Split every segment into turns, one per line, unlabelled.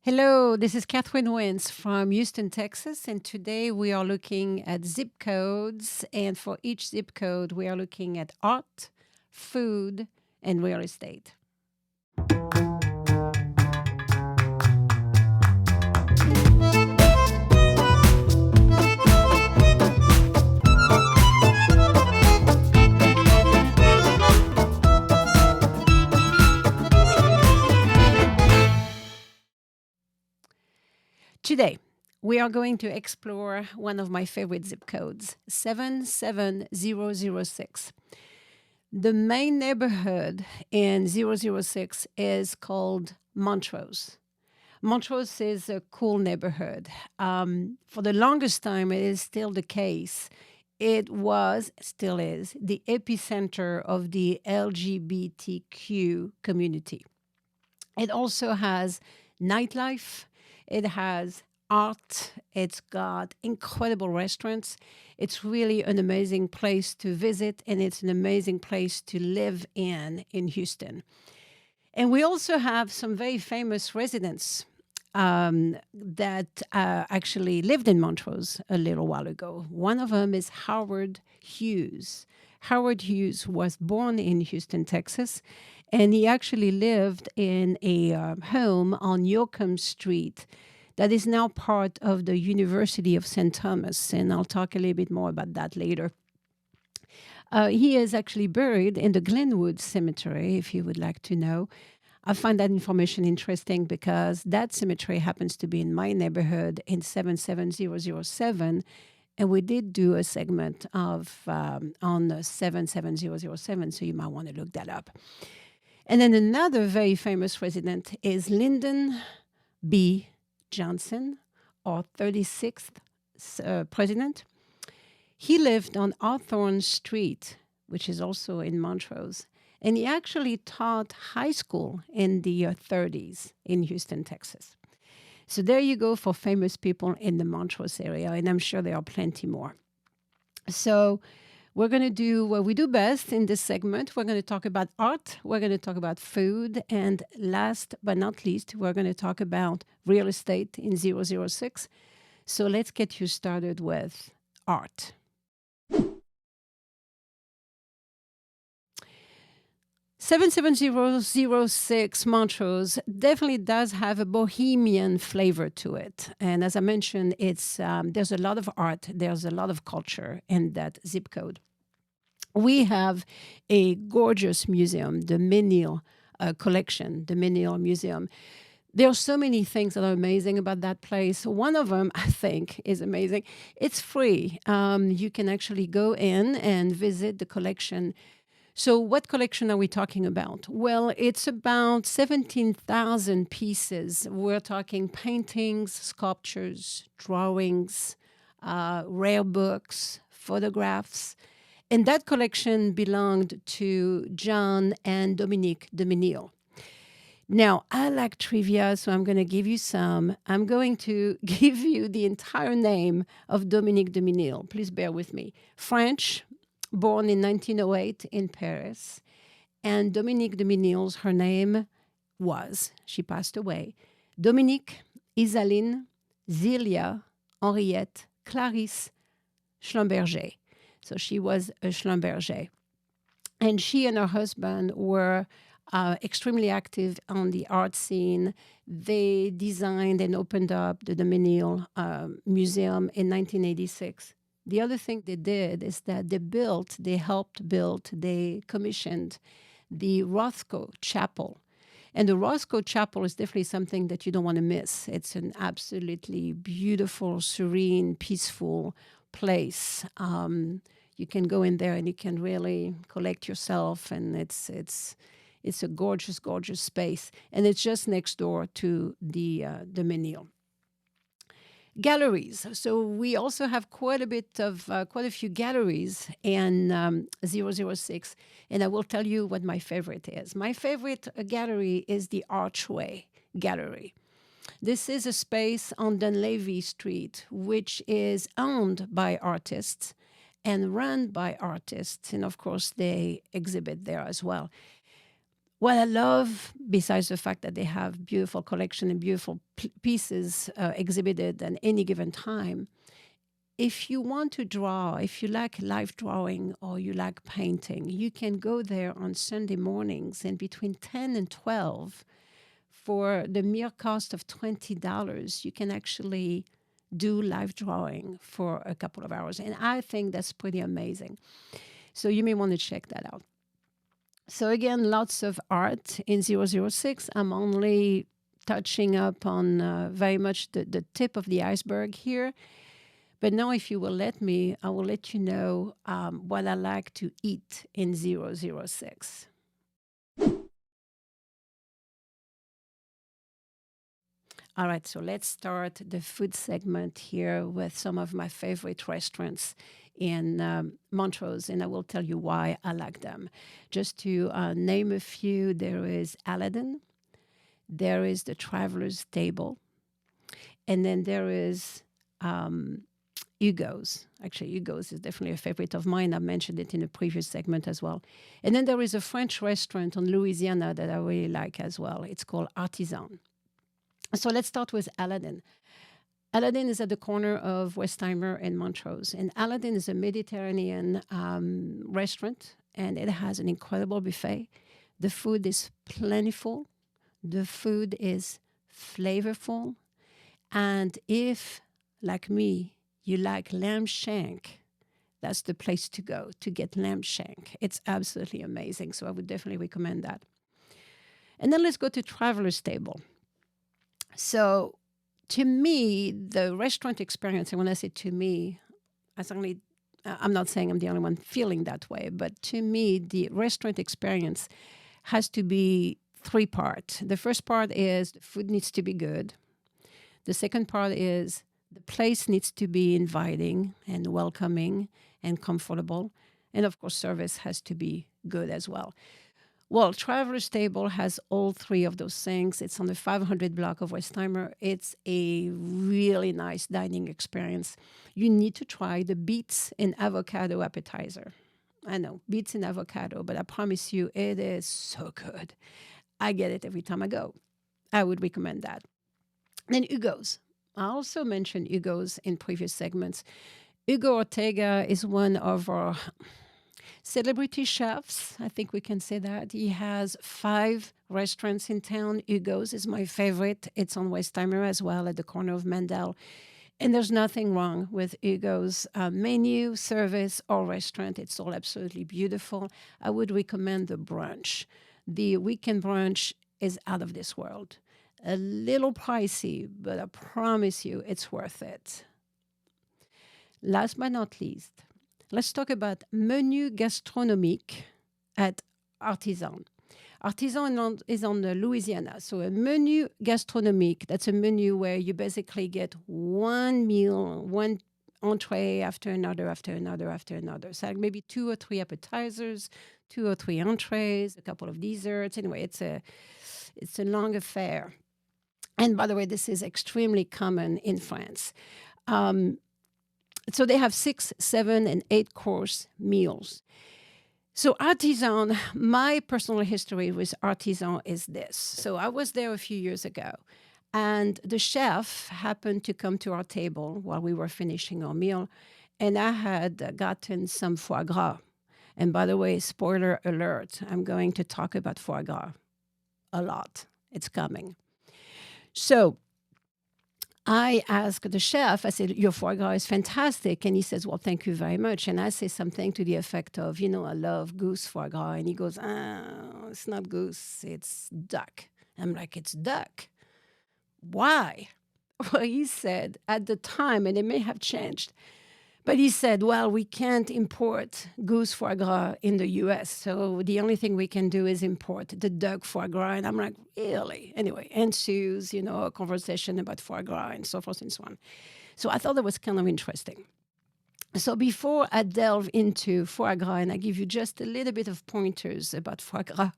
Hello, this is Catherine Wintz from Houston, Texas, and today we are looking at zip codes. And for each zip code, we are looking at art, food, and real estate. Today, we are going to explore one of my favorite zip codes, 77006. The main neighborhood in 006 is called Montrose. Montrose is a cool neighborhood. For the longest time, it is still the case. It was, still is, the epicenter of the LGBTQ community. It also has nightlife, it has art, it's got incredible restaurants. It's really an amazing place to visit, and it's an amazing place to live in Houston. And we also have some very famous residents that actually lived in Montrose a little while ago. One of them is Howard Hughes. Howard Hughes was born in Houston, Texas, and he actually lived in a home on Yoakum Street that is now part of the University of St. Thomas, and I'll talk a little bit more about that later. He is actually buried in the Glenwood Cemetery, if you would like to know. I find that information interesting because that cemetery happens to be in my neighborhood in 77007. And we did do a segment of on the 77007, so you might want to look that up. And then another very famous resident is Lyndon B. Johnson, our 36th president. He lived on Hawthorne Street, which is also in Montrose, and he actually taught high school in the 30s in Houston, Texas. So there you go for famous people in the Montrose area, and I'm sure there are plenty more. So we're going to do what we do best in this segment. We're going to talk about art, we're going to talk about food, and last but not least, we're going to talk about real estate in 006. So let's get you started with art. 77006 Montrose definitely does have a bohemian flavor to it. And as I mentioned, there's a lot of art, there's a lot of culture in that zip code. We have a gorgeous museum, the Menil collection, the Menil Museum. There are so many things that are amazing about that place. One of them, I think, is amazing. It's free. You can actually go in and visit the collection. So what collection are we talking about? Well, it's about 17,000 pieces. We're talking paintings, sculptures, drawings, rare books, photographs. And that collection belonged to John and Dominique de Menil. Now, I like trivia, so I'm going to give you some. I'm going to give you the entire name of Dominique de Menil. Please bear with me. French, born in 1908 in Paris. And Dominique de Menil's, her name was, she passed away, Dominique Isaline Zélia Henriette Clarisse Schlumberger. So she was a Schlumberger. And she and her husband were extremely active on the art scene. They designed and opened up the Menil Museum in 1986. The other thing they did is that they helped build, they commissioned the Rothko Chapel. And the Rothko Chapel is definitely something that you don't want to miss. It's an absolutely beautiful, serene, peaceful place. You can go in there and you can really collect yourself, and it's a gorgeous, gorgeous space. And it's just next door to the Menil. Galleries. So we also have quite a few galleries in 006, and I will tell you what my favorite is. My favorite gallery is the Archway Gallery. This is a space on Dunleavy Street, which is owned by artists and run by artists, and of course they exhibit there as well. What I love, besides the fact that they have beautiful collection and beautiful pieces exhibited at any given time, if you want to draw, if you like live drawing or you like painting, you can go there on Sunday mornings and between 10 and 12 for the mere cost of $20, you can actually do live drawing for a couple of hours. And I think that's pretty amazing. So you may want to check that out. So again, lots of art in 006. I'm only touching up on very much the tip of the iceberg here. But now, if you will let me, I will let you know what I like to eat in 006. All right, so let's start the food segment here with some of my favorite restaurants in Montrose, and I will tell you why I like them. Just to name a few, there is Aladdin, there is the Traveler's Table, and then there is Hugo's. Actually, Hugo's is definitely a favorite of mine. I mentioned it in a previous segment as well. And then there is a French restaurant on Louisiana that I really like as well. It's called Artisan. So let's start with Aladdin. Aladdin is at the corner of Westheimer and Montrose. And Aladdin is a Mediterranean restaurant, and it has an incredible buffet. The food is plentiful. The food is flavorful. And if, like me, you like lamb shank, that's the place to go to get lamb shank. It's absolutely amazing. So I would definitely recommend that. And then let's go to Traveler's Table. So to me, the restaurant experience, and when I say to me, I'm not saying I'm the only one feeling that way, but to me, the restaurant experience has to be three-part. The first part is the food needs to be good. The second part is the place needs to be inviting and welcoming and comfortable. And of course, service has to be good as well. Well, Traveler's Table has all three of those things. It's on the 500 block of Westheimer. It's a really nice dining experience. You need to try the beets and avocado appetizer. I know, beets and avocado, but I promise you, it is so good. I get it every time I go. I would recommend that. Then Hugo's. I also mentioned Hugo's in previous segments. Hugo Ortega is one of our celebrity chefs. I think we can say that. He has 5 restaurants in town. Hugo's is my favorite. It's on Westheimer as well at the corner of Mandel. And there's nothing wrong with Hugo's menu, service, or restaurant. It's all absolutely beautiful. I would recommend the brunch. The weekend brunch is out of this world. A little pricey, but I promise you it's worth it. Last but not least, let's talk about menu gastronomique at Artisan. Artisan is on the Louisiana. So a menu gastronomique, that's a menu where you basically get one meal, one entree after another, after another, after another. So like maybe 2 or 3 appetizers, 2 or 3 entrees, a couple of desserts. Anyway, it's a long affair. And by the way, this is extremely common in France. So they have 6, 7, and 8 course meals. So Artisan, my personal history with Artisan is this. So I was there a few years ago, and the chef happened to come to our table while we were finishing our meal, and I had gotten some foie gras. And by the way, spoiler alert, I'm going to talk about foie gras a lot. It's coming. So I asked the chef, I said, your foie gras is fantastic. And he says, well, thank you very much. And I say something to the effect of, I love goose foie gras. And he goes, it's not goose, it's duck. I'm like, it's duck. Why? Well, he said at the time, and it may have changed, but he said, well, we can't import goose foie gras in the U.S., so the only thing we can do is import the duck foie gras. And I'm like, really? Anyway, ensues, a conversation about foie gras and so forth and so on. So I thought that was kind of interesting. So before I delve into foie gras, and I give you just a little bit of pointers about foie gras,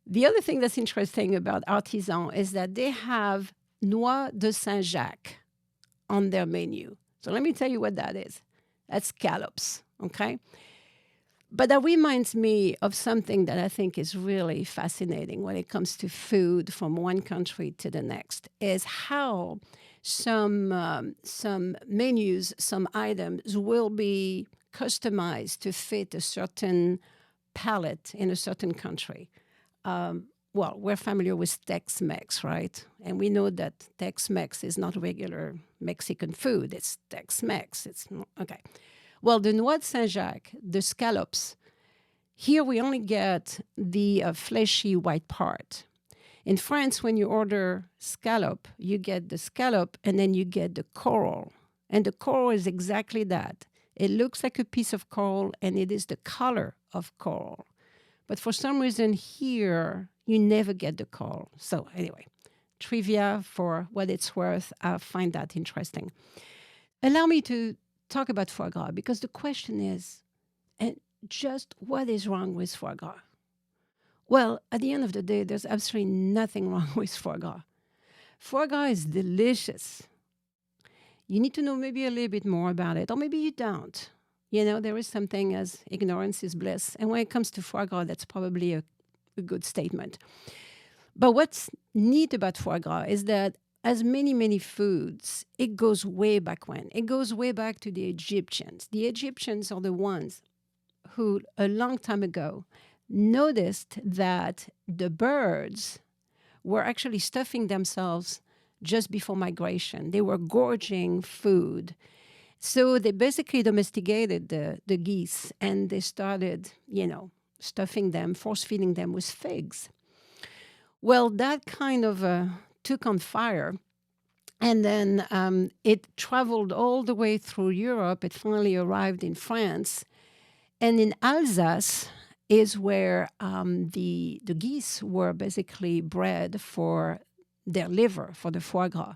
the other thing that's interesting about Artisan is that they have Noix de Saint-Jacques on their menu. So let me tell you what that is. That's scallops, okay? But that reminds me of something that I think is really fascinating when it comes to food from one country to the next, is how some menus, some items will be customized to fit a certain palate in a certain country. Well, we're familiar with Tex-Mex, right? And we know that Tex-Mex is not regular Mexican food. It's Tex-Mex. Okay. Well, the noix de Saint-Jacques, the scallops, here we only get the fleshy white part. In France, when you order scallop, you get the scallop and then you get the coral. And the coral is exactly that. It looks like a piece of coral and it is the color of coral. But for some reason here, you never get the coral. So anyway, trivia for what it's worth. I find that interesting. Allow me to talk about foie gras, because the question is, and just what is wrong with foie gras? Well, at the end of the day, there's absolutely nothing wrong with foie gras. Foie gras is delicious. You need to know maybe a little bit more about it, or maybe you don't. You know, there is something as ignorance is bliss. And when it comes to foie gras, that's probably a good statement. But what's neat about foie gras is that as many foods, it goes way back when. It goes way back to the Egyptians. The Egyptians are the ones who, a long time ago, noticed that the birds were actually stuffing themselves just before migration. They were gorging food. So they basically domesticated the geese, and they started, stuffing them, force-feeding them with figs. Well, that kind of took on fire. And then it traveled all the way through Europe. It finally arrived in France. And in Alsace is where the geese were basically bred for their liver, for the foie gras.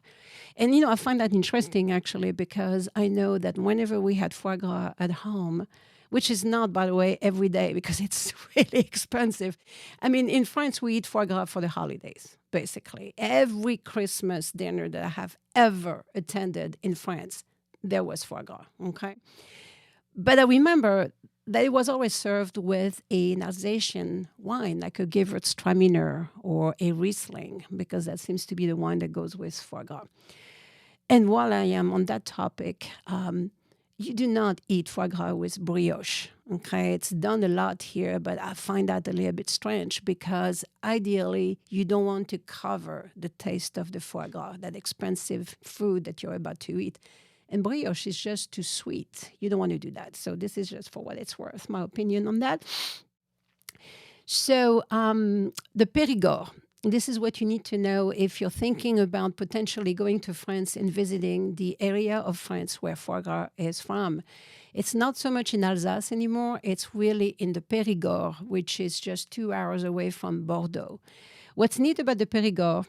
And, I find that interesting, actually, because I know that whenever we had foie gras at home, which is not, by the way, every day because it's really expensive. I mean, in France, we eat foie gras for the holidays, basically. Every Christmas dinner that I have ever attended in France, there was foie gras, okay? But I remember that it was always served with an Alsatian wine, like a Gewürztraminer or a Riesling, because that seems to be the wine that goes with foie gras. And while I am on that topic, you do not eat foie gras with brioche, okay? It's done a lot here, but I find that a little bit strange because ideally you don't want to cover the taste of the foie gras, that expensive food that you're about to eat. And brioche is just too sweet. You don't want to do that. So this is just for what it's worth, my opinion on that. So the Périgord. This is what you need to know if you're thinking about potentially going to France and visiting the area of France where foie gras is from. It's not so much in Alsace anymore. It's really in the Périgord, which is just 2 hours away from Bordeaux. What's neat about the Périgord,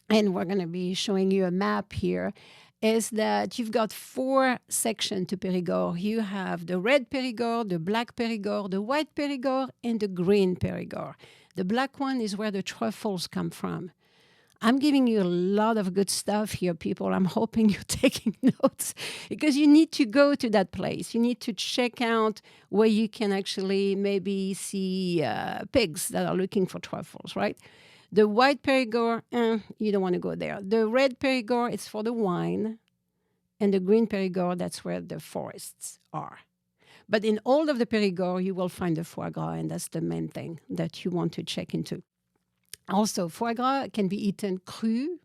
and we're going to be showing you a map here, is that you've got 4 sections to Périgord. You have the red Périgord, the black Périgord, the white Périgord, and the green Périgord. The black one is where the truffles come from. I'm giving you a lot of good stuff here, people. I'm hoping you're taking notes because you need to go to that place. You need to check out where you can actually maybe see pigs that are looking for truffles, right? The white Périgord, you don't want to go there. The red Périgord is for the wine. And the green Périgord, that's where the forests are. But in all of the Périgord, you will find the foie gras, and that's the main thing that you want to check into. Also, foie gras can be eaten cru,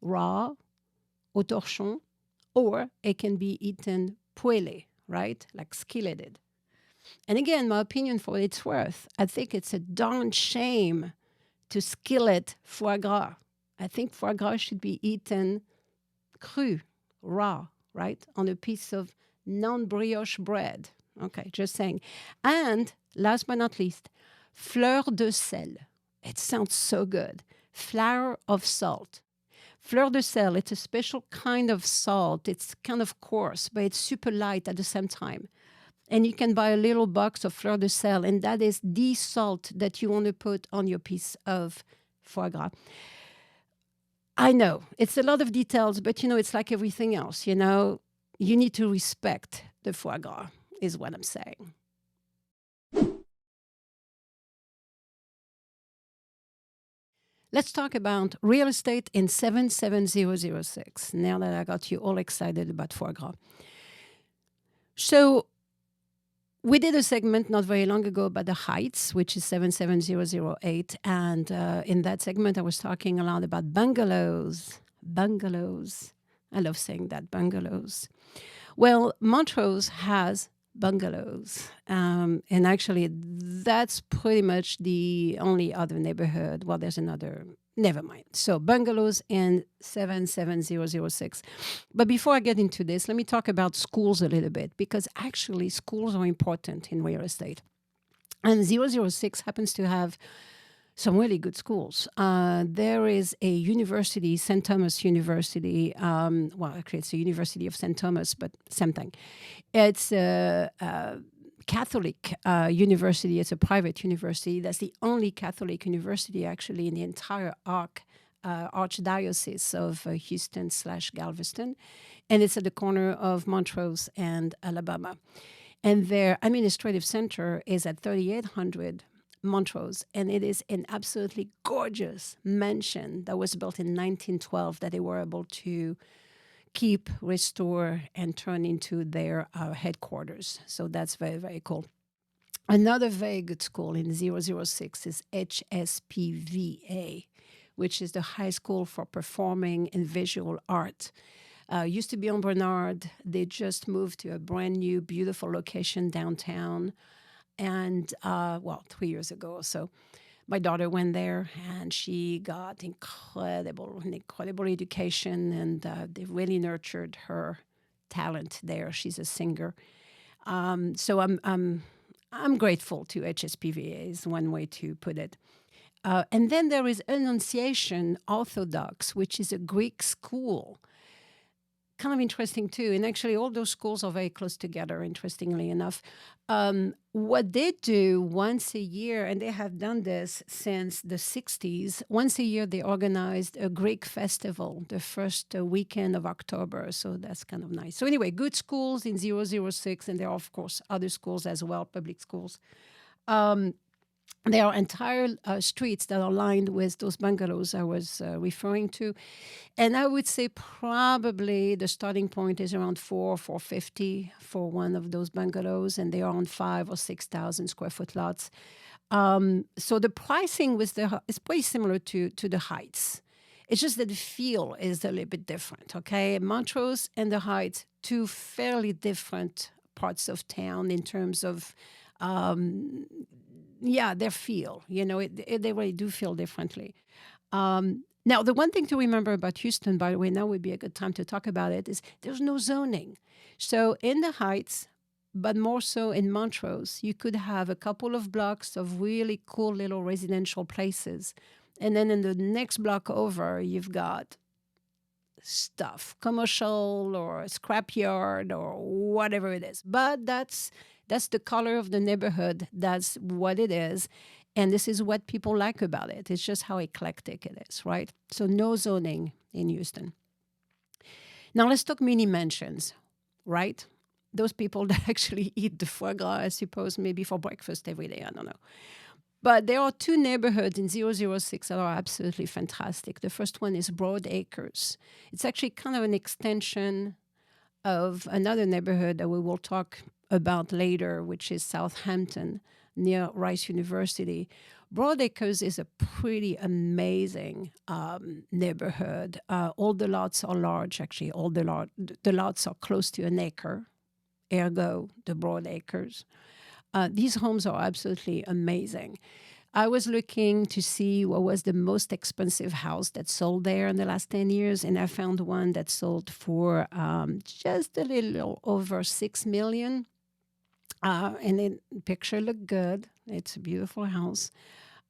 raw, au torchon, or it can be eaten poêlé, right? Like skilleted. And again, my opinion for what it's worth, I think it's a darn shame to skillet foie gras. I think foie gras should be eaten cru, raw, right? On a piece of non-brioche bread. Okay, just saying. And last but not least, fleur de sel. It sounds so good. Flower of salt. Fleur de sel, it's a special kind of salt. It's kind of coarse, but it's super light at the same time. And you can buy a little box of fleur de sel, and that is the salt that you want to put on your piece of foie gras. I know, it's a lot of details, but, it's like everything else, you need to respect the foie gras, is what I'm saying. Let's talk about real estate in 77006. Now that I got you all excited about foie gras. So we did a segment not very long ago about the Heights, which is 77008. And in that segment, I was talking a lot about bungalows. Bungalows. I love saying that, bungalows. Well, Montrose has bungalows. And actually, that's pretty much the only other neighborhood. Well, there's another. Never mind. So bungalows in 77006. But before I get into this, let me talk about schools a little bit, because actually schools are important in real estate. And 006 happens to have some really good schools. There is a university, St. Thomas University. Well, actually, it's the University of St. Thomas, but same thing. It's a Catholic university. It's a private university. That's the only Catholic university actually in the entire archdiocese of Houston/Galveston. And it's at the corner of Montrose and Alabama. And their administrative center is at 3800 Montrose. And it is an absolutely gorgeous mansion that was built in 1912 that they were able to keep, restore, and turn into their headquarters. So that's very, very cool. Another very good school in 006 is HSPVA, which is the High School for Performing and Visual Art. Used to be on Bernard. They just moved to a brand new, beautiful location downtown. And, 3 years ago or so. My daughter went there, and she got incredible education, and they really nurtured her talent there. She's a singer, so I'm grateful to HSPVA is one way to put it. And then there is Annunciation Orthodox, which is a Greek school. Kind of interesting too, and actually all those schools are very close together, interestingly enough. What they do once a year, and they have done this since the 60s, once a year they organized a Greek festival the first weekend of October, so that's kind of nice. So anyway, good schools in 006, and there are, of course, other schools as well, public schools. There are entire streets that are lined with those bungalows I was referring to. And I would say probably the starting point is around $450 for one of those bungalows, and they are on 5,000 or 6,000 square foot lots. So the pricing is pretty similar to the Heights. It's just that the feel is a little bit different, okay? Montrose and the Heights, two fairly different parts of town in terms of their feel. They really do feel differently. Now, the one thing to remember about Houston, by the way, now would be a good time to talk about it, is there's no zoning. So in the Heights, but more so in Montrose, you could have a couple of blocks of really cool little residential places. And then in the next block over, you've got stuff, commercial or scrapyard or whatever it is. But that's the color of the neighborhood. That's what it is. And this is what people like about it. It's just how eclectic it is, right? So no zoning in Houston. Now let's talk mini mansions, right? Those people that actually eat the foie gras, I suppose, maybe for breakfast every day. I don't know. But there are two neighborhoods in 006 that are absolutely fantastic. The first one is Broad Acres. It's actually kind of an extension of another neighborhood that we will talk about later, which is Southampton, near Rice University. Broad Acres is a pretty amazing neighborhood. All the lots are large, actually. All the lots are close to an acre, ergo the Broad Acres. These homes are absolutely amazing. I was looking to see what was the most expensive house that sold there in the last 10 years, and I found one that sold for just a little over $6 million. And the picture looked good. It's a beautiful house.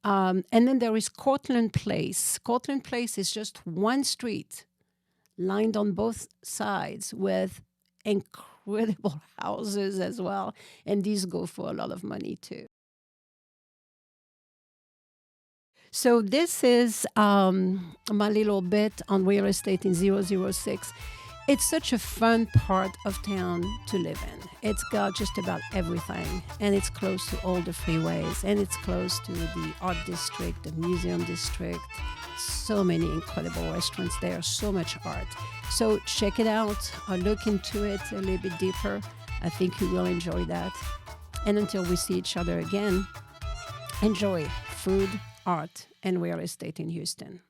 And then there is Cortland Place. Cortland Place is just one street lined on both sides with incredible houses as well. And these go for a lot of money too. So this is my little bit on real estate in 006. It's such a fun part of town to live in. It's got just about everything, and it's close to all the freeways, and it's close to the art district, the museum district, So many incredible restaurants there, so much art. So check it out, or look into it a little bit deeper. I think you will enjoy that. And until we see each other again, enjoy food, art, and real estate in Houston.